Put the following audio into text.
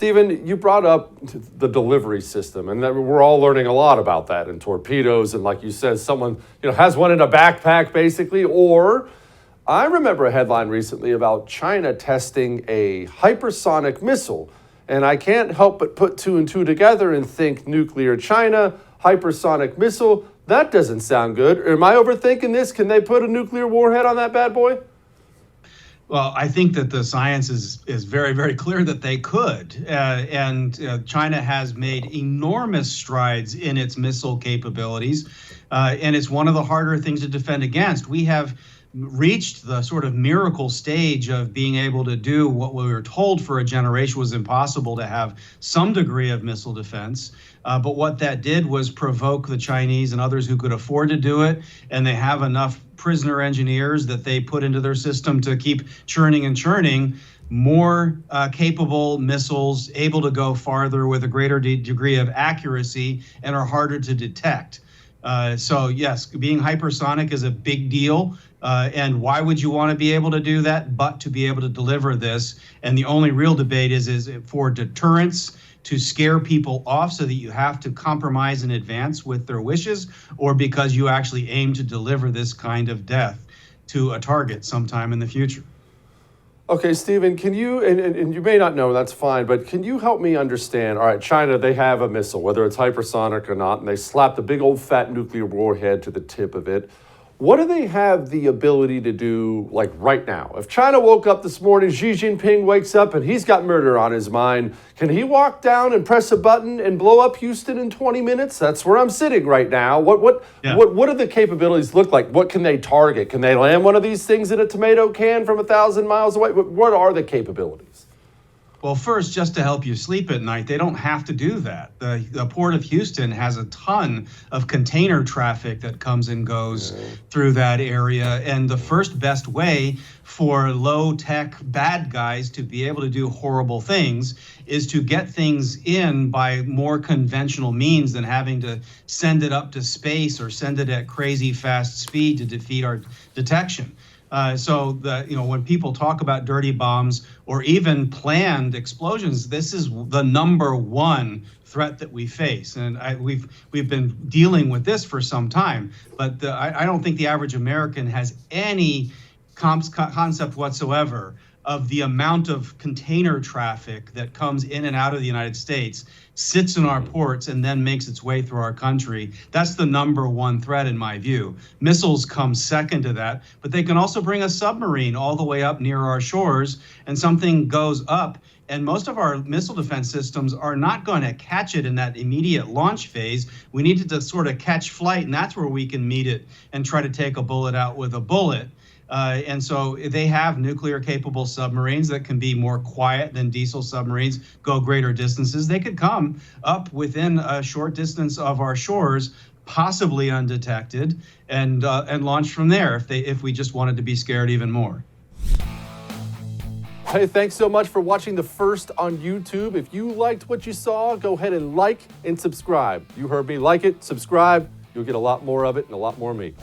Stephen, you brought up the delivery system, and that we're all learning a lot about that in torpedoes. And like you said, someone has one in a backpack, basically. Or I remember a headline recently about China testing a hypersonic missile, and I can't help but put two and two together and think nuclear China, hypersonic missile. That doesn't sound good. Am I overthinking this? Can they put a nuclear warhead on that bad boy? Well, I think that the science is very, very clear that they could. China has made enormous strides in its missile capabilities. And it's one of the harder things to defend against. We have reached the sort of miracle stage of being able to do what we were told for a generation was impossible, to have some degree of missile defense. But what that did was provoke the Chinese and others who could afford to do it, and they have enough prisoner engineers that they put into their system to keep churning and churning more capable missiles, able to go farther with a greater degree of accuracy and are harder to detect. So yes, being hypersonic is a big deal. And why would you want to be able to do that but to be able to deliver this? And the only real debate is it for deterrence, to scare people off so that you have to compromise in advance with their wishes, or because you actually aim to deliver this kind of death to a target sometime in the future? Okay, Stephen, can you, and you may not know, that's fine, but can you help me understand? All right, China, they have a missile, whether it's hypersonic or not, and they slapped a big old fat nuclear warhead to the tip of it. What do they have the ability to do, like right now? If China woke up this morning, Xi Jinping wakes up and he's got murder on his mind, can he walk down and press a button and blow up Houston in 20 minutes? That's where I'm sitting right now. What do the capabilities look like? What can they target? Can they land one of these things in a tomato can from 1,000 miles away? What are the capabilities? Well, first, just to help you sleep at night, they don't have to do that. The Port of Houston has a ton of container traffic that comes and goes through that area. And the first best way for low-tech bad guys to be able to do horrible things is to get things in by more conventional means than having to send it up to space or send it at crazy fast speed to defeat our detection. When people talk about dirty bombs or even planned explosions, this is the number one threat that we face, and we've been dealing with this for some time. But I don't think the average American has any concept whatsoever of the amount of container traffic that comes in and out of the United States, sits in our ports, and then makes its way through our country. That's the number one threat in my view. Missiles come second to that, but they can also bring a submarine all the way up near our shores, and something goes up. And most of our missile defense systems are not going to catch it in that immediate launch phase. We need it to sort of catch flight, and that's where we can meet it and try to take a bullet out with a bullet. And so they have nuclear capable submarines that can be more quiet than diesel submarines, go greater distances. They could come up within a short distance of our shores, possibly undetected, and launch from there if we just wanted to be scared even more. Hey, thanks so much for watching the first on YouTube. If you liked what you saw, go ahead and like and subscribe. You heard me. Like it, subscribe. You'll get a lot more of it and a lot more of me.